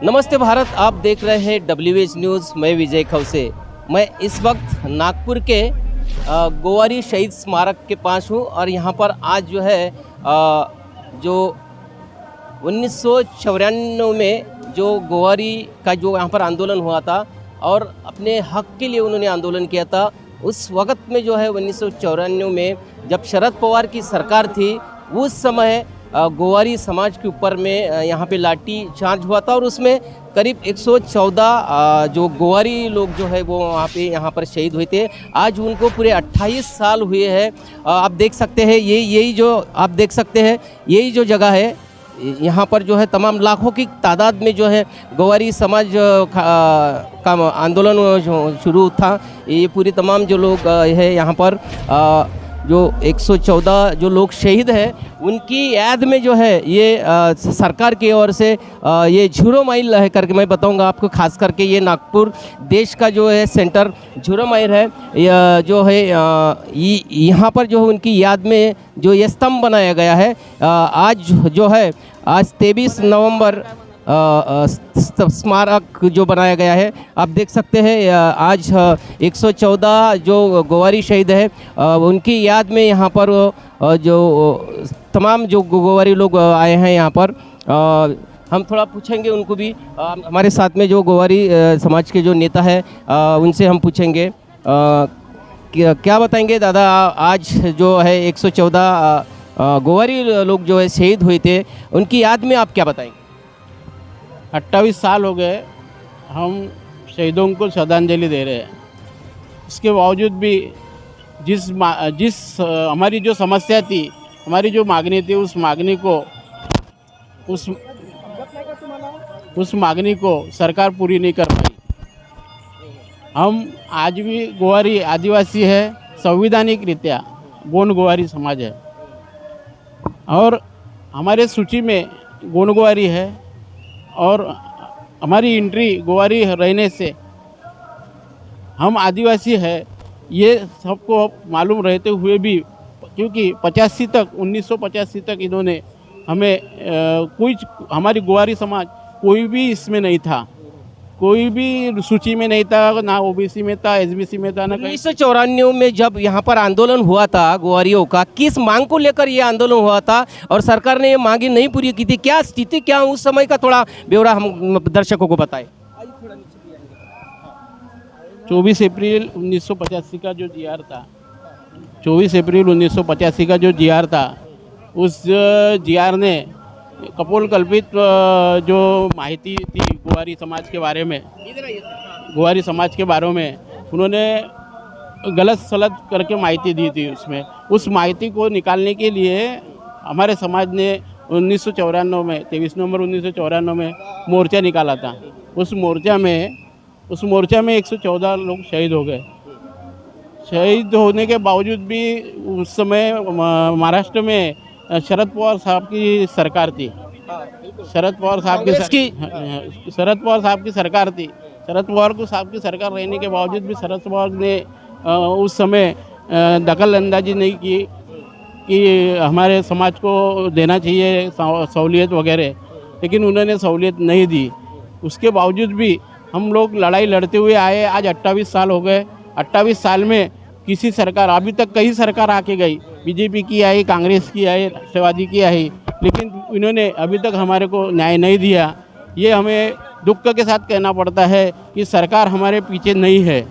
नमस्ते भारत, आप देख रहे हैं WH न्यूज़। मैं विजय खवसे। मैं इस वक्त नागपुर के गोवारी शहीद स्मारक के पास हूँ और यहाँ पर आज जो है जो 1994 में जो गोवारी का जो यहाँ पर आंदोलन हुआ था और अपने हक के लिए उन्होंने आंदोलन किया था, उस वक्त में जो है 1994 में जब शरद पवार की सरकार थी, उस समय गोवारी समाज के ऊपर में यहाँ पे लाठी चार्ज हुआ था और उसमें करीब 114 जो गोवारी लोग जो है वो वहाँ पे यहाँ पर शहीद हुए थे। आज उनको पूरे 28 साल हुए हैं। आप देख सकते हैं यही जो आप देख सकते हैं यही जो जगह है, यहाँ पर जो है तमाम लाखों की तादाद में जो है गोवारी समाज का आंदोलन शुरू था। ये पूरी तमाम जो लोग है यहाँ पर जो 114 जो लोग शहीद हैं उनकी याद में जो है ये सरकार की ओर से ये 0 माइल है करके मैं बताऊंगा आपको। खास करके ये नागपुर देश का जो है सेंटर 0 माइल है, जो है यहाँ पर जो है उनकी याद में जो ये स्तंभ बनाया गया है। आज जो है आज 23 नवंबर स्मारक जो बनाया गया है, आप देख सकते हैं आज 114 जो गोवारी शहीद है उनकी याद में यहाँ पर जो तमाम जो गोवारी लोग आए हैं यहाँ पर। हम थोड़ा पूछेंगे उनको भी। हमारे साथ में जो गोवारी समाज के जो नेता है उनसे हम पूछेंगे। क्या बताएंगे दादा, आज जो है 114 गोवारी लोग जो है शहीद हुए थे, उनकी याद में आप क्या बताएंगे? 28 साल हो गए हम शहीदों को श्रद्धांजलि दे रहे हैं। इसके बावजूद भी जिस हमारी जो समस्या थी, हमारी जो मांगनी थी, उस मांगनी को सरकार पूरी नहीं कर पाई। हम आज भी गोवारी आदिवासी है, संवैधानिक रीत्या गोंड गोवारी समाज है और हमारे सूची में गोंड गोवारी है और हमारी एंट्री गोवारी रहने से हम आदिवासी है ये सबको मालूम रहते हुए भी, क्योंकि 1985 तक इन्होंने हमें कोई हमारी गोवारी समाज कोई भी इसमें नहीं था, कोई भी सूची में नहीं था, ना OBC में था, SBC में था, ना 1994 में जब यहाँ पर आंदोलन हुआ था गोवारियों का, किस मांग को लेकर ये आंदोलन हुआ था और सरकार ने ये मांगे नहीं पूरी की थी? क्या स्थिति क्या उस समय का थोड़ा ब्यौरा हम दर्शकों को बताएं। 24 अप्रैल 1985 का जो GR था, 24 अप्रैल 1985 का जो GR था, उस GR ने कपोल कल्पित जो माहिती थी गोवारी समाज के बारे में, उन्होंने गलत सलत करके माहिती दी थी। उसमें उस माहिती को निकालने के लिए हमारे समाज ने 1994 में 23 नवंबर 1994 में मोर्चा निकाला था। उस मोर्चा में 114 लोग शहीद हो गए। शहीद होने के बावजूद भी उस समय महाराष्ट्र में शरद पवार साहब की सरकार थी। शरद पवार साहब की सरकार थी। शरद पवार साहब की सरकार रहने के बावजूद भी शरद पवार ने उस समय दखल अंदाजी नहीं की कि हमारे समाज को देना चाहिए सहूलियत वगैरह, लेकिन उन्होंने सहूलियत नहीं दी। उसके बावजूद भी हम लोग लड़ाई लड़ते हुए आए। आज 28 साल हो गए। 28 साल में किसी सरकार, अभी तक कई सरकार आके गई, BJP की आई, कांग्रेस की आई, राष्ट्रवादी की आई, लेकिन इन्होंने अभी तक हमारे को न्याय नहीं दिया। ये हमें दुख के साथ कहना पड़ता है कि सरकार हमारे पीछे नहीं है।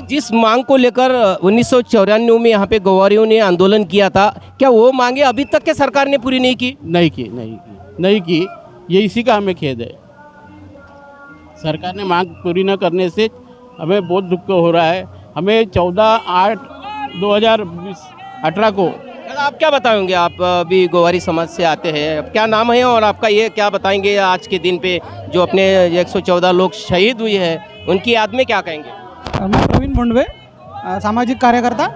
जिस मांग को लेकर 1994 में यहाँ पे गोवारियों ने आंदोलन किया था, क्या वो मांगे अभी तक के सरकार ने पूरी नहीं की? नहीं की। ये इसी का हमें खेद है। सरकार ने मांग पूरी न करने से हमें बहुत दुख हो रहा है। हमें 14/8/2018 को। आप क्या बताएंगे? आप भी गोवारी समाज से आते हैं, क्या नाम है और आपका ये क्या बताएंगे आज के दिन पे जो अपने 114 लोग शहीद हुए हैं उनकी याद में क्या कहेंगे? मैं प्रवीण भोंडवे, सामाजिक कार्यकर्ता।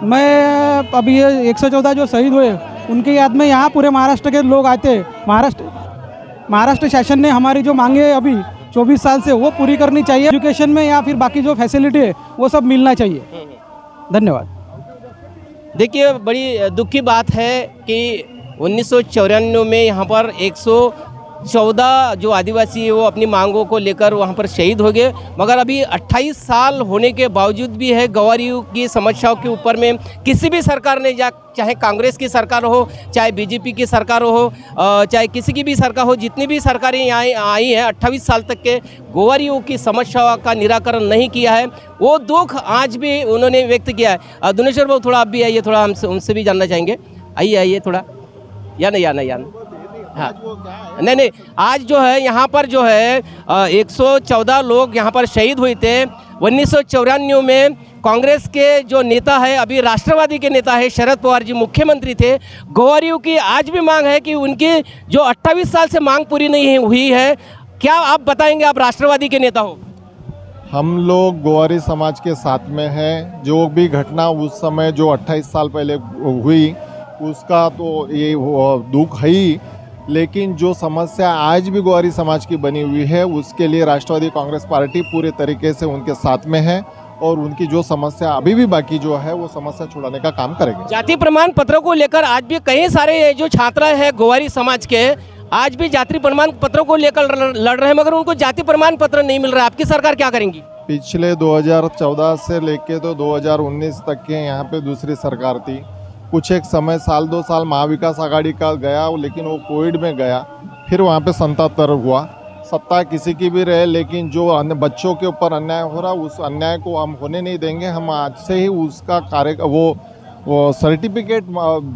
मैं अभी ये 114 जो शहीद हुए उनकी याद में यहाँ पूरे महाराष्ट्र के लोग आते हैं। महाराष्ट्र शासन ने हमारी जो मांगे अभी 24 साल से वो पूरी करनी चाहिए। एजुकेशन में या फिर बाकी जो फैसिलिटी है वो सब मिलना चाहिए। धन्यवाद। देखिए, बड़ी दुख की बात है कि 1994 में यहाँ पर 14 जो आदिवासी है वो अपनी मांगों को लेकर वहाँ पर शहीद हो गए, मगर अभी 28 साल होने के बावजूद भी है गवारियों की समस्याओं के ऊपर में किसी भी सरकार ने, चाहे कांग्रेस की सरकार हो, चाहे बीजेपी की सरकार हो, चाहे किसी की भी सरकार हो, जितनी भी सरकारें यहाँ आई हैं 28 साल तक के गोवारियों की समस्या का निराकरण नहीं किया है। वो दुख आज भी उन्होंने व्यक्त किया है। दिनेश्वर बाबू थोड़ा आप भी आइए, थोड़ा हमसे उनसे भी जानना चाहेंगे। आइए थोड़ा, या नहीं हाँ नहीं, आज जो है यहाँ पर जो है 114 लोग यहाँ पर शहीद हुए थे। 1994 में कांग्रेस के जो नेता है, अभी राष्ट्रवादी के नेता है शरद पवार जी मुख्यमंत्री थे। गोवारियों की आज भी मांग है कि उनकी जो 28 साल से मांग पूरी नहीं हुई है। क्या आप बताएंगे, आप राष्ट्रवादी के नेता हो? हम लोग गोवारी समाज के साथ में हैं। जो भी घटना उस समय जो 28 साल पहले हुई उसका तो ये दुख है ही, लेकिन जो समस्या आज भी गोवारी समाज की बनी हुई है उसके लिए राष्ट्रवादी कांग्रेस पार्टी पूरे तरीके से उनके साथ में है और उनकी जो समस्या अभी भी बाकी जो है वो समस्या छुड़ाने का काम करेंगे। जाति प्रमाण पत्रों को लेकर आज भी कई सारे जो छात्र हैं गोवारी समाज के आज भी जाति प्रमाण पत्रों को लेकर लड़ रहे हैं, मगर उनको जाति प्रमाण पत्र नहीं मिल रहा है। आपकी सरकार क्या करेंगी? पिछले 2014 से लेके तो 2019 तक के यहाँ पे दूसरी सरकार थी। कुछ एक समय साल 2 साल महाविकास आघाड़ी का गया, लेकिन वो कोविड में गया। फिर वहाँ पे 77 हुआ। सत्ता किसी की भी रहे, लेकिन जो बच्चों के ऊपर अन्याय हो रहा उस अन्याय को हम होने नहीं देंगे। हम आज से ही उसका कार्य वो सर्टिफिकेट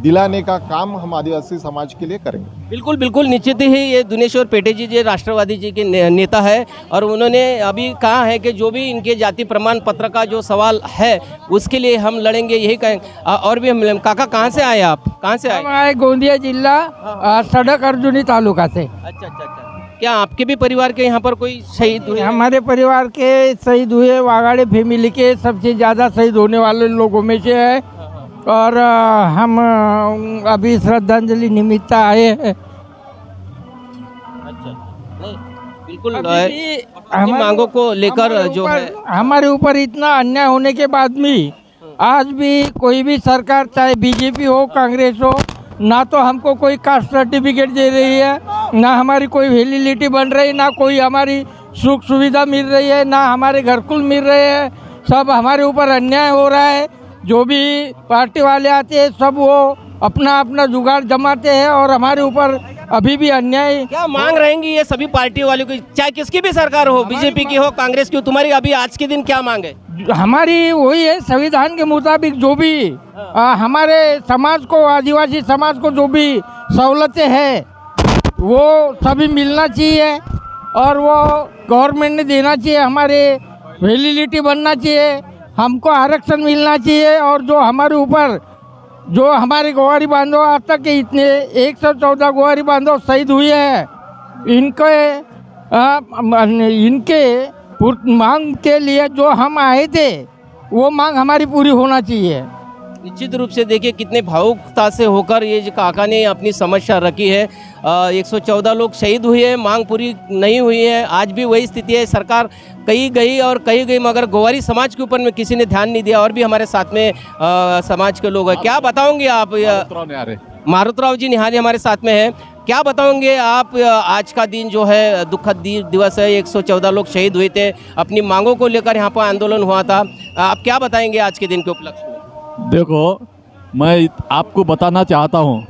दिलाने का काम हम आदिवासी समाज के लिए करेंगे। बिल्कुल निश्चित ही ये दिनेश्वर पेटे जी राष्ट्रवादी जी के नेता है और उन्होंने अभी कहा है कि जो भी इनके जाति प्रमाण पत्र का जो सवाल है उसके लिए हम लड़ेंगे, यही कहेंगे। और भी हम काका कहाँ से आए आप? कहाँ से आए? हम आए गोंदिया जिला सड़क अर्जुनी तालुका से। अच्छा। क्या आपके भी परिवार के यहाँ पर कोई शहीद हुए? हमारे परिवार के शहीद हुए वागाड़े फैमिली के सबसे ज़्यादा शहीद होने वाले लोगों में से है और हम अभी श्रद्धांजलि निमित्त आए हैं। अच्छा, नहीं बिल्कुल अपनी मांगों को लेकर जो है हमारे ऊपर इतना अन्याय होने के बाद भी आज भी कोई भी सरकार, चाहे बीजेपी हो कांग्रेस हो, ना तो हमको कोई कास्ट सर्टिफिकेट दे रही है, ना हमारी कोई वैलिडिटी बन रही, ना कोई हमारी सुख सुविधा मिल रही है, ना हमारे घरकुल मिल रहे हैं। सब हमारे ऊपर अन्याय हो रहा है। जो भी पार्टी वाले आते हैं सब वो अपना जुगाड़ जमाते हैं और हमारे ऊपर अभी भी अन्याय। क्या मांग रहेंगी ये सभी पार्टी वालों की, चाहे किसकी भी सरकार हो, बीजेपी की हो, कांग्रेस की हो? तुम्हारी अभी आज के दिन क्या मांग है? हमारी वही है, संविधान के मुताबिक जो भी हमारे समाज को, आदिवासी समाज को जो भी सहूलतें हैं वो सभी मिलना चाहिए और वो गवर्नमेंट ने देना चाहिए। हमारे वैलिडिटी बनना चाहिए, हमको आरक्षण मिलना चाहिए। और जो हमारे ऊपर जो हमारे गोवारी बांधव आज तक के इतने 114 गोवारी बांधव शहीद हुए हैं, इनके मांग के लिए जो हम आए थे वो मांग हमारी पूरी होना चाहिए। निश्चित रूप से देखिए कितने भावुकता से होकर ये जो काका ने अपनी समस्या रखी है। 114 लोग शहीद हुए हैं, मांग पूरी नहीं हुई है। आज भी वही स्थिति है, सरकार कहीं गई मगर गोवारी समाज के ऊपर में किसी ने ध्यान नहीं दिया। और भी हमारे साथ में समाज के लोग हैं। क्या बताओगे आप? मारुतराव जी निहारी हमारे साथ में है। क्या बताओगे आप? आज का दिन जो है दुखद दिवस है, 114 लोग शहीद हुए थे, अपनी मांगों को लेकर यहाँ पर आंदोलन हुआ था। आप क्या बताएंगे आज के दिन के उपलक्ष्य में? देखो, मैं आपको बताना चाहता हूँ,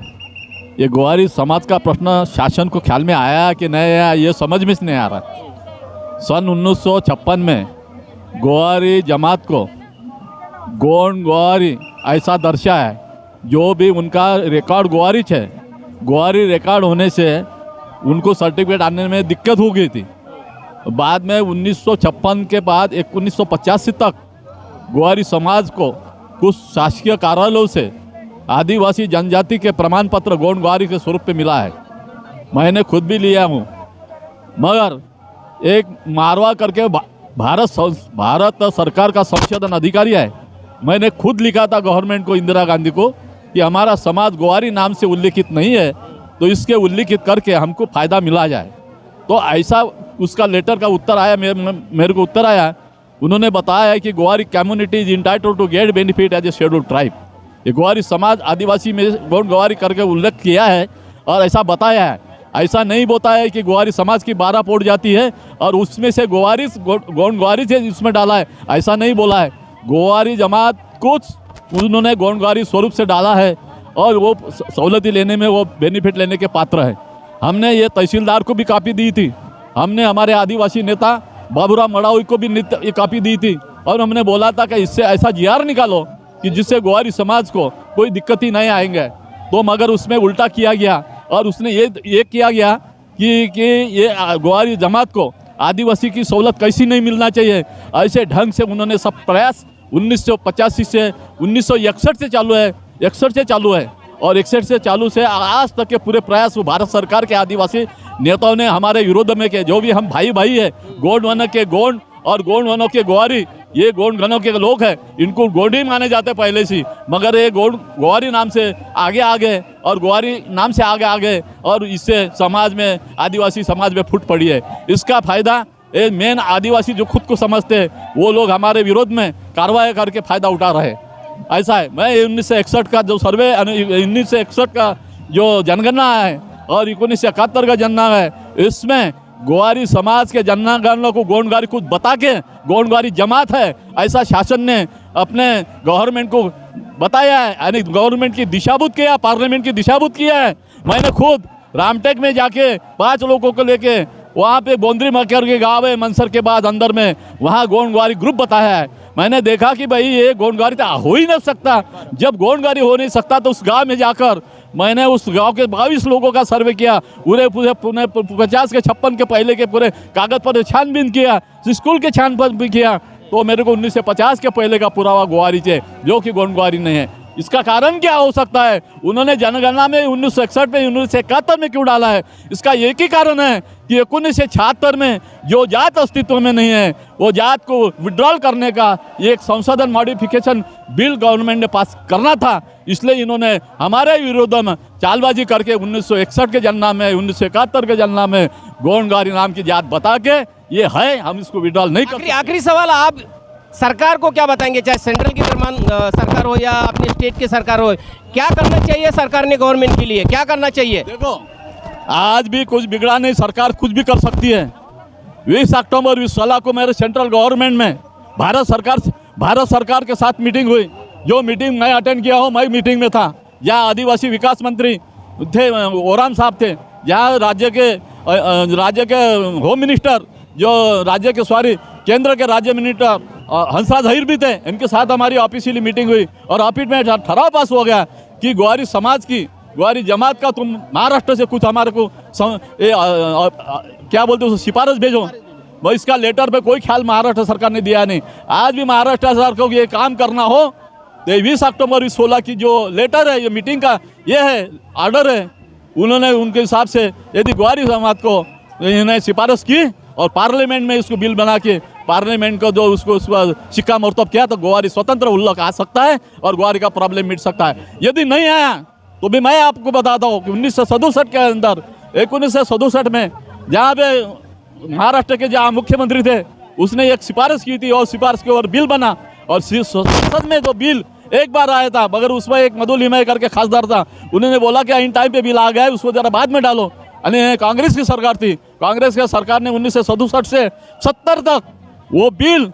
ये गोवारी समाज का प्रश्न शासन को ख्याल में आया कि नहीं आया ये समझ में नहीं आ रहा। सन 1956 में गोवारी जमात को गोंड गोवारी ऐसा दर्शा है। जो भी उनका रिकॉर्ड गोवारी है, गोवारी रिकॉर्ड होने से उनको सर्टिफिकेट आने में दिक्कत हो गई थी। बाद में 1956 के बाद 1985 तक गोवारी समाज को कुछ शासकीय कार्यालयों से आदिवासी जनजाति के प्रमाण पत्र गोंड गोवारी के स्वरूप पे मिला है। मैंने खुद भी लिया हूँ। मगर एक मारवा करके भारत सरकार का संशोधन अधिकारी है, मैंने खुद लिखा था गवर्नमेंट को, इंदिरा गांधी को, कि हमारा समाज गोवारी नाम से उल्लिखित नहीं है तो इसके उल्लिखित करके हमको फ़ायदा मिला जाए। तो ऐसा उसका लेटर का उत्तर आया, मेरे को उत्तर आया। उन्होंने बताया है कि Gowari community is entitled to get benefit as a scheduled tribe. ये गोवारी समाज आदिवासी में गोंड गोवारी करके उल्लेख किया है और ऐसा बताया है। ऐसा नहीं बोता है कि ग्वारी समाज की 12 पोट जाती है और उसमें से गौंड ग्वारी से उसमें डाला है, ऐसा नहीं बोला है। ग्वारी जमात कुछ उन्होंने गौंड ग्वारी स्वरूप से डाला है और वो सहूलतें लेने में, वो बेनिफिट लेने के पात्र है। हमने ये तहसीलदार को भी कॉपी दी थी, हमने हमारे आदिवासी नेता बाबूराम मड़ावी को भी ये कॉपी दी थी और हमने बोला था कि इससे ऐसा जीआर निकालो कि जिससे ग्वारी समाज को कोई दिक्कत ही नहीं आएंगे। तो मगर उसमें उल्टा किया गया और उसने ये किया गया कि ये ग्वारी जमात को आदिवासी की सहूलत कैसी नहीं मिलना चाहिए, ऐसे ढंग से उन्होंने सब प्रयास 1985 से 1961 से चालू है, 61 से चालू है और 61 से चालू से आज तक के पूरे प्रयास भारत सरकार के आदिवासी नेताओं ने हमारे विरोध में किए। जो भी हम भाई भाई है, गोंड वनों के गोंड और गोंड वनों के ग्वारी, ये गोंड वनों के लोग हैं, इनको गोंड ही माने जाते पहले से, मगर ये गोंड ग्वारी नाम से आगे आ गए और ग्वारी नाम से आगे आ गए और इससे समाज में, आदिवासी समाज में फूट पड़ी है। इसका फायदा ये मेन आदिवासी जो खुद को समझते हैं वो लोग हमारे विरोध में कार्रवाई करके फायदा उठा रहे हैं। ऐसा है। मैं 1961 का जो सर्वे, 1961 का जो जनगणना है और 1971 का जनगणना है, इसमें ग्वारी समाज के जनगणना को गोंड ग्वारी कुछ बता के गोंड ग्वारी जमात है ऐसा शासन ने अपने गवर्नमेंट को बताया है, यानी गवर्नमेंट की दिशाबुद्ध किया, पार्लियामेंट की दिशाबुद्ध किया है। मैंने खुद रामटेक में जाके 5 लोगों को लेके वहाँ पे बोंदरी मकर के गाँव है मनसर के बाद अंदर में, वहाँ गोंड ग्वारी ग्रुप बताया है। मैंने देखा कि भाई ये गोंड ग्वारी तो हो ही नहीं सकता। जब गोंड ग्वारी हो नहीं सकता तो उस गांव में जाकर मैंने उस गांव के 22 लोगों का सर्वे किया, पूरे 50 के 56 के पहले के पूरे कागज पर छानबीन किया, स्कूल के छानबीन भी किया, तो मेरे को 1950 के पहले का पुरावा ग्वारी थे जो कि गोंड ग्वारी नहीं है। इसका कारण क्या हो सकता है? उन्होंने जनगणना में 1961 में 1971 में क्यों डाला है? इसका एक ही कारण है कि 1976 में जो जात अस्तित्व में नहीं है वो जात को विड्रॉल करने का एक संशोधन मॉडिफिकेशन बिल गवर्नमेंट ने पास करना था, इसलिए इन्होंने हमारे विरोध में चालबाजी करके 1961 के जनगणना में, 1971 के जनगणना में गोंड ग्वारी नाम की जात बता के ये है, हम इसको विड्रॉल नहीं कर। आखिरी सवाल, आप सरकार को क्या बताएंगे, चाहे सेंट्रल की सरकार हो या अपने स्टेट की सरकार हो, क्या करना चाहिए सरकार ने गवर्नमेंट के लिए, क्या करना चाहिए? देखो, आज भी कुछ बिगड़ा नहीं, सरकार कुछ भी कर सकती है। 20 अक्टूबर 2016 को मेरे सेंट्रल गवर्नमेंट में भारत सरकार के साथ मीटिंग हुई। जो मीटिंग मैं अटेंड किया हूँ, मैं मीटिंग में था, जहाँ आदिवासी विकास मंत्री थे, ओराम साहब थे, जहाँ राज्य के होम मिनिस्टर, जो राज्य के केंद्र के राज्य मिनिस्टर हंसराज अहीर भी थे, इनके साथ हमारी ऑफिशियली मीटिंग हुई और ऑफिस में ठराव पास हो गया कि ग्वारी समाज की, ग्वारी जमात का तुम महाराष्ट्र से कुछ हमारे को क्या बोलते हो सिफारिश भेजो। भाई इसका लेटर पे कोई ख्याल महाराष्ट्र सरकार ने दिया नहीं। आज भी महाराष्ट्र सरकार को ये काम करना हो तो 20 अक्टूबर 2016 की जो लेटर है, ये मीटिंग का ये है ऑर्डर है, उन्होंने उनके हिसाब से यदि ग्वारी समाज को इन्हें सिफारिश की और पार्लियामेंट में इसको बिल बना के पार्लियामेंट को जो उसको सिक्का मरतब किया तो ग्वारी स्वतंत्र उल्लख आ सकता है और ग्वारी का प्रॉब्लम मिट सकता है। यदि नहीं आया तो भी मैं आपको बताता हूँ कि 1967 के अंदर 1967 में जहाँ पे महाराष्ट्र के जहाँ मुख्यमंत्री थे उसने एक सिफारिश की थी और सिफारिश के ऊपर बिल बना और संसद में जो बिल एक बार आया था, मगर उसमें एक मधुल हिमय करके खासदार था, उन्होंने बोला कि इन टाइम पे बिल आ गया है, उसको जरा बाद में डालो। यानी कांग्रेस की सरकार थी, कांग्रेस की सरकार ने 1967 से 70 तक वो बिल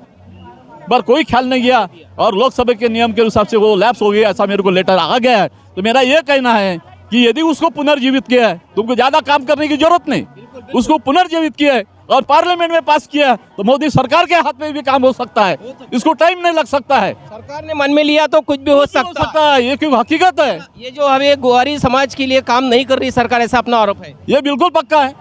पर कोई ख्याल नहीं किया और लोकसभा के नियम के हिसाब से वो लैप्स हो गया, ऐसा मेरे को लेटर आ गया है। तो मेरा ये कहना है कि यदि उसको पुनर्जीवित किया है, तुमको ज़्यादा काम करने की जरूरत नहीं, उसको पुनर्जीवित किया है और पार्लियामेंट में पास किया तो मोदी सरकार के हाथ में भी काम हो सकता है, इसको टाइम नहीं लग सकता है। सरकार ने मन में लिया तो कुछ भी हो सकता है, ये क्यों हकीकत है। ये जो हमें ग्वारी समाज के लिए काम नहीं कर रही सरकार, ऐसा अपना आरोप है। ये बिल्कुल पक्का है,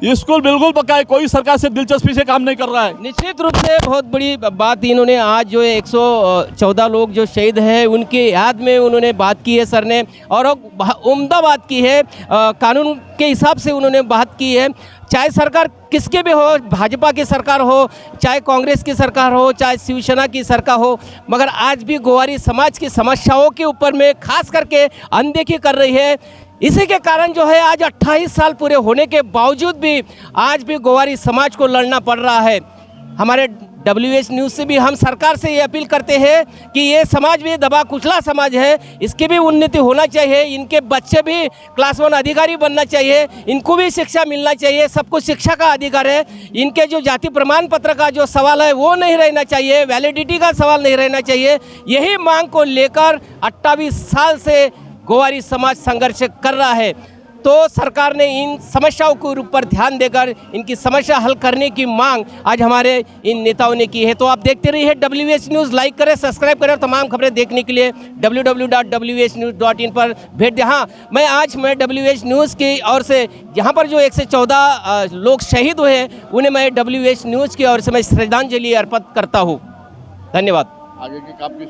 स्कूल बिल्कुल पक्का है, कोई सरकार से दिलचस्पी से काम नहीं कर रहा है। निश्चित रूप से बहुत बड़ी बात इन्होंने आज जो 114 लोग जो शहीद हैं उनके याद में उन्होंने बात की है सर ने, और उम्दा बात की है, कानून के हिसाब से उन्होंने बात की है। चाहे सरकार किसके भी हो, भाजपा की सरकार हो, चाहे कांग्रेस की सरकार हो, चाहे शिवसेना की सरकार हो, मगर आज भी ग्वारी समाज की समस्याओं के ऊपर में खास करके अनदेखी कर रही है। इसी के कारण जो है आज 28 साल पूरे होने के बावजूद भी आज भी ग्वारी समाज को लड़ना पड़ रहा है। हमारे WH न्यूज़ से भी हम सरकार से ये अपील करते हैं कि ये समाज भी दबा कुचला समाज है, इसकी भी उन्नति होना चाहिए, इनके बच्चे भी क्लास 1 अधिकारी बनना चाहिए, इनको भी शिक्षा मिलना चाहिए, सबको शिक्षा का अधिकार है। इनके जो जाति प्रमाण पत्र का जो सवाल है वो नहीं रहना चाहिए, वैलिडिटी का सवाल नहीं रहना चाहिए। यही मांग को लेकर 28 साल से गोवारी समाज संघर्ष कर रहा है। तो सरकार ने इन समस्याओं के ऊपर ध्यान देकर इनकी समस्या हल करने की मांग आज हमारे इन नेताओं ने की है। तो आप देखते रहिए WH न्यूज़, लाइक करें, सब्सक्राइब करें और तमाम खबरें देखने के लिए www.whnews.in पर भेंट दें। हाँ, मैं WH न्यूज़ की ओर से यहाँ पर जो 114 लोग शहीद हुए हैं उन्हें मैं WH न्यूज़ की ओर से मैं श्रद्धांजलि अर्पित करता हूँ। धन्यवाद। आगे की काम की